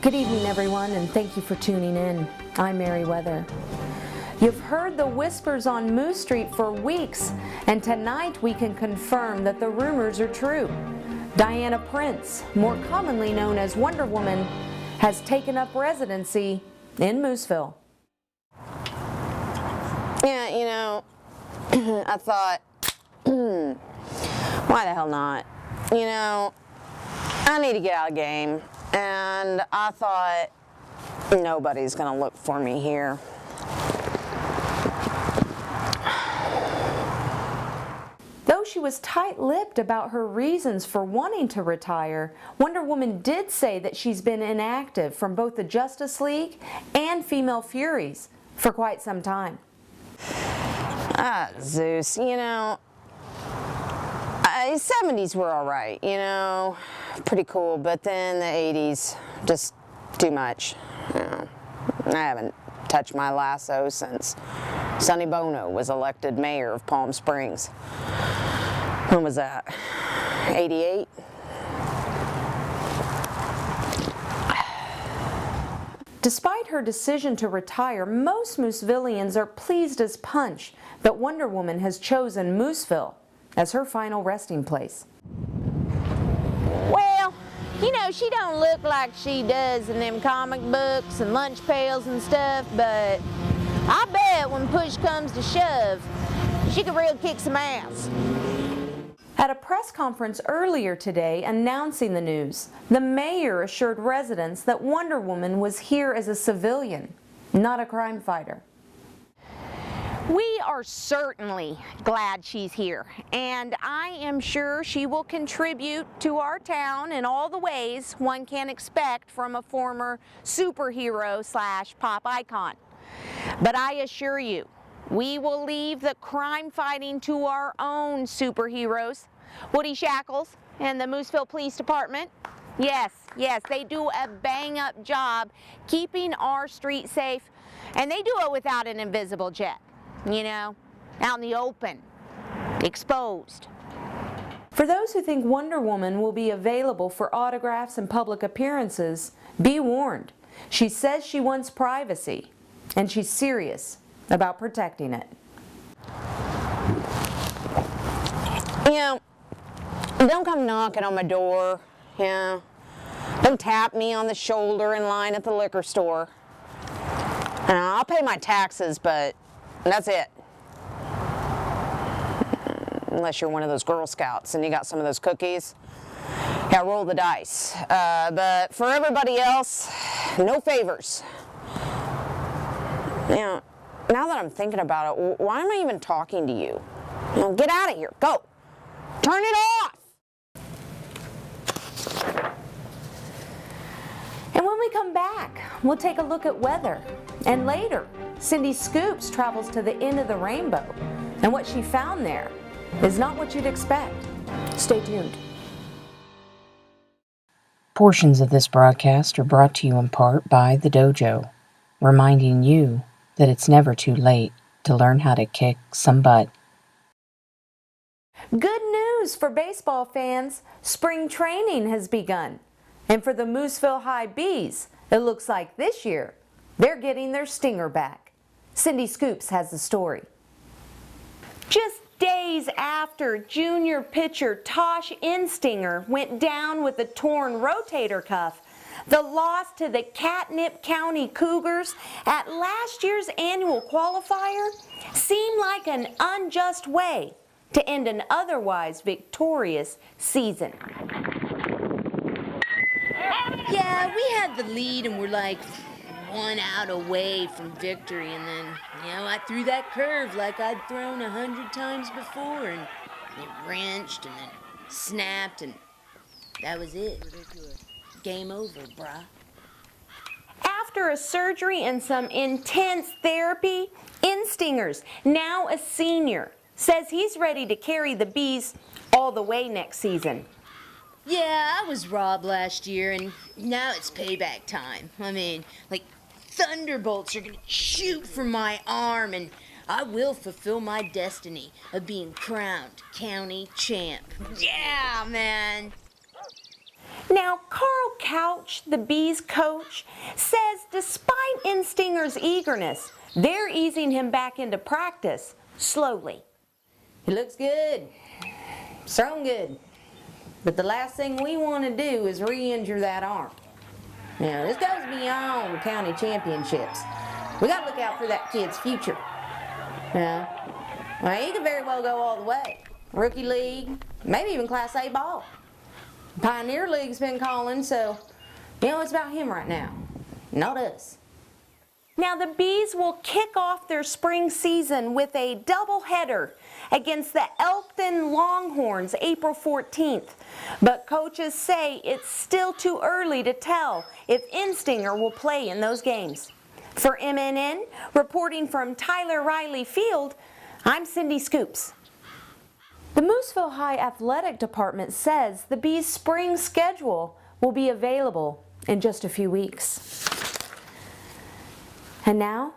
Good evening, everyone, and thank you for tuning in. I'm Mary Weather. You've heard the whispers on Moose Street for weeks, and tonight we can confirm that the rumors are true. Diana Prince, more commonly known as Wonder Woman, has taken up residency in Mooseville. Yeah, you know, I thought, why the hell not? You know, I need to get out of the game, and I thought nobody's gonna look for me here. Though she was tight-lipped about her reasons for wanting to retire, Wonder Woman did say that she's been inactive from both the Justice League and Female Furies for quite some time. Zeus, you know, 70s were all right, you know, pretty cool, but then the 80s, just too much. You know, I haven't touched my lasso since Sonny Bono was elected mayor of Palm Springs. When was that? 88? Despite her decision to retire, most Moosevillians are pleased as punch that Wonder Woman has chosen Mooseville as her final resting place. Well, you know, she don't look like she does in them comic books and lunch pails and stuff, but I bet when push comes to shove, she could really kick some ass. At a press conference earlier today announcing the news, the mayor assured residents that Wonder Woman was here as a civilian, not a crime fighter. We are certainly glad she's here, and I am sure she will contribute to our town in all the ways one can expect from a former superhero / pop icon. But I assure you, we will leave the crime fighting to our own superheroes, Woody Shackles and the Mooseville Police Department. Yes, they do a bang-up job keeping our street safe, and they do it without an invisible jet. You know, out in the open, exposed. For those who think Wonder Woman will be available for autographs and public appearances, be warned. She says she wants privacy, and she's serious about protecting it. You know, don't come knocking on my door, you know. Don't tap me on the shoulder in line at the liquor store. I'll pay my taxes, but that's it. Unless you're one of those Girl Scouts and you got some of those cookies. Yeah, roll the dice. But for everybody else, no favors. You know, now that I'm thinking about it, why am I even talking to you? You know, get out of here. Go. Turn it off. And when we come back, we'll take a look at weather. And later, Cindy Scoops travels to the end of the rainbow. And what she found there is not what you'd expect. Stay tuned. Portions of this broadcast are brought to you in part by The Dojo, reminding you that it's never too late to learn how to kick some butt. Good news for baseball fans. Spring training has begun. And for the Mooseville High Bees, it looks like this year they're getting their stinger back. Cindy Scoops has the story. Just days after junior pitcher Tosh Instinger went down with a torn rotator cuff, the loss to the Catnip County Cougars at last year's annual qualifier seemed like an unjust way to end an otherwise victorious season. Yeah, we had the lead and we're like 1 out away from victory, and then, you know, I threw that curve like I'd thrown 100 times before, and it wrenched and then snapped, and that was it. Game over, brah. After a surgery and some intense therapy, Instingers, now a senior, says he's ready to carry the Bees all the way next season. Yeah, I was robbed last year, and now it's payback time. I mean, like, thunderbolts are gonna shoot from my arm, and I will fulfill my destiny of being crowned county champ. Yeah, man! Now, Carl Couch, the Bees coach, says despite Instinger's eagerness, they're easing him back into practice slowly. He looks good, strong good, but the last thing we want to do is re-injure that arm. Now, this goes beyond county championships. We got to look out for that kid's future. Well, he could very well go all the way. Rookie league, maybe even Class A ball. Pioneer League's been calling, so, it's about him right now, not us. Now the Bees will kick off their spring season with a doubleheader against the Elkton Longhorns April 14th. But coaches say it's still too early to tell if Instinger will play in those games. For MNN, reporting from Tyler Riley Field, I'm Cindy Scoops. The Mooseville High Athletic Department says the Bees' spring schedule will be available in just a few weeks. And now,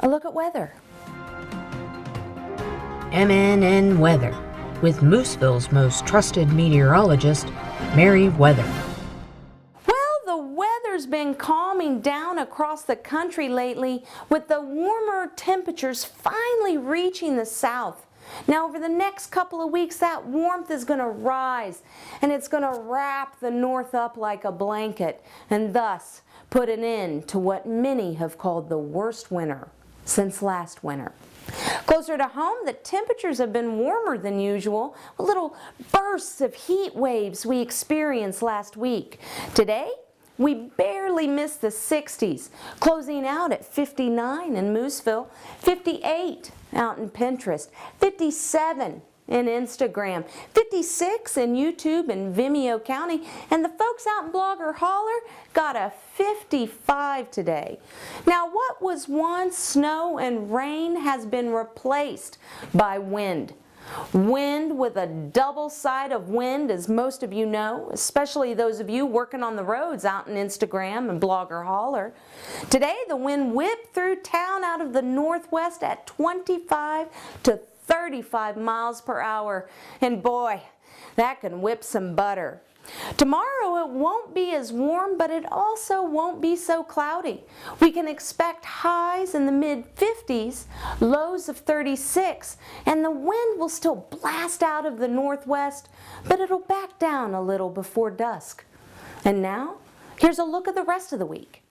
a look at weather. MNN Weather with Mooseville's most trusted meteorologist, Mary Weather. Well, the weather's been calming down across the country lately with the warmer temperatures finally reaching the south. Now, over the next couple of weeks, that warmth is going to rise, and it's going to wrap the north up like a blanket, and thus put an end to what many have called the worst winter since last winter. Closer to home, the temperatures have been warmer than usual, with little bursts of heat waves we experienced last week. Today, we barely missed the 60s, closing out at 59 in Mooseville, 58 out in Pinterest, 57 in Instagram, 56 in YouTube and Vimeo County, and the folks out in Blogger Holler got a 55 today. Now, what was once snow and rain has been replaced by wind. Wind with a double side of wind, as most of you know, especially those of you working on the roads out in Instagram and Blogger Holler. Today, the wind whipped through town out of the northwest at 25 to 35 miles per hour, and boy, that can whip some butter. Tomorrow it won't be as warm, but it also won't be so cloudy. We can expect highs in the mid-50s, lows of 36, and the wind will still blast out of the northwest, but it'll back down a little before dusk. And now, here's a look at the rest of the week.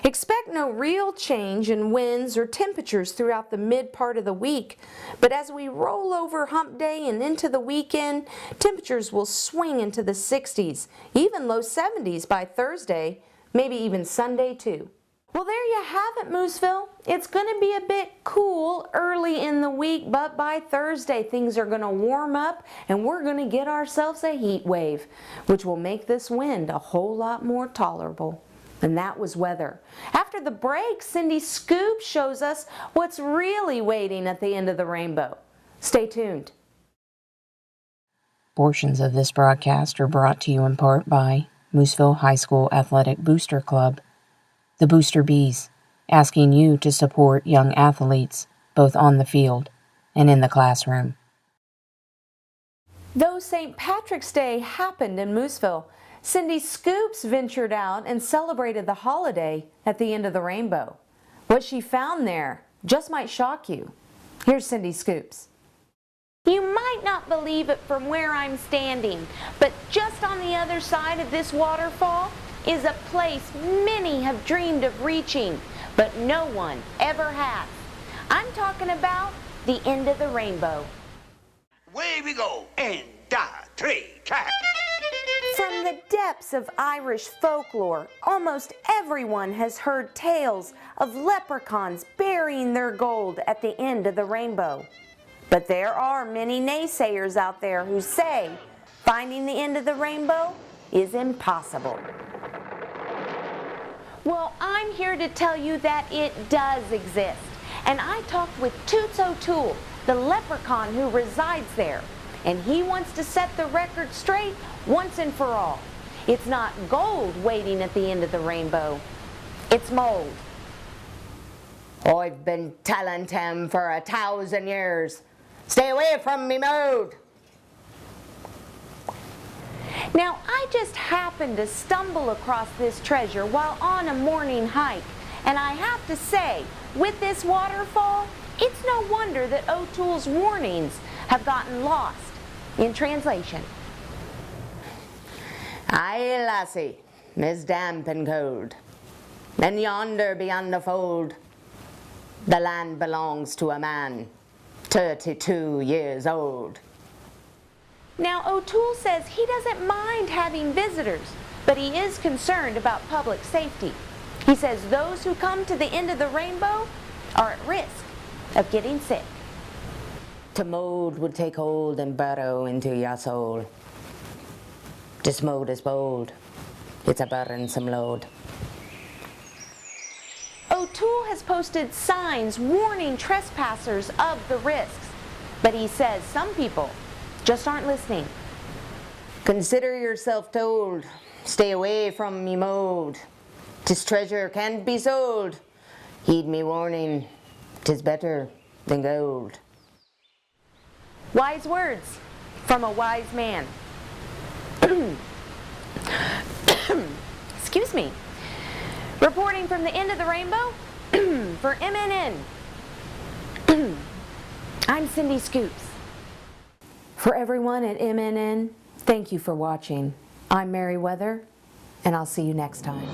Expect no real change in winds or temperatures throughout the mid part of the week, but as we roll over hump day and into the weekend, temperatures will swing into the 60s, even low 70s by Thursday, maybe even Sunday too. Well, there you have it, Mooseville. It's going to be a bit cool early in the week, but by Thursday things are going to warm up and we're going to get ourselves a heat wave, which will make this wind a whole lot more tolerable. And that was weather. After the break, Cindy Scoop shows us what's really waiting at the end of the rainbow. Stay tuned. Portions of this broadcast are brought to you in part by Mooseville High School Athletic Booster Club, the Booster Bees, asking you to support young athletes both on the field and in the classroom. Though St. Patrick's Day happened in Mooseville, Cindy Scoops ventured out and celebrated the holiday at the end of the rainbow. What she found there just might shock you. Here's Cindy Scoops. You might not believe it from where I'm standing, but just on the other side of this waterfall is a place many have dreamed of reaching, but no one ever has. I'm talking about the end of the rainbow. Way we go, and 3, clap. From the depths of Irish folklore, almost everyone has heard tales of leprechauns burying their gold at the end of the rainbow. But there are many naysayers out there who say finding the end of the rainbow is impossible. Well, I'm here to tell you that it does exist. And I talked with Toots O'Toole, the leprechaun who resides there. And he wants to set the record straight once and for all. It's not gold waiting at the end of the rainbow. It's mold. I've been telling him for 1,000 years. Stay away from me mold. Now, I just happened to stumble across this treasure while on a morning hike, and I have to say, with this waterfall, it's no wonder that O'Toole's warnings have gotten lost in translation. Aye, lassie, 'tis damp and cold, and yonder beyond the fold, the land belongs to a man, 32 years old. Now, O'Toole says he doesn't mind having visitors, but he is concerned about public safety. He says those who come to the end of the rainbow are at risk of getting sick. To mold would take hold and burrow into your soul. This mold is bold, it's a burdensome load. O'Toole has posted signs warning trespassers of the risks, but he says some people just aren't listening. Consider yourself told, stay away from me mold. 'Tis treasure can't be sold. Heed me warning, 'tis better than gold. Wise words from a wise man. Excuse me. Reporting from the end of the rainbow for MNN. I'm Cindy Scoops. For everyone at MNN, thank you for watching. I'm Mary Weather, and I'll see you next time.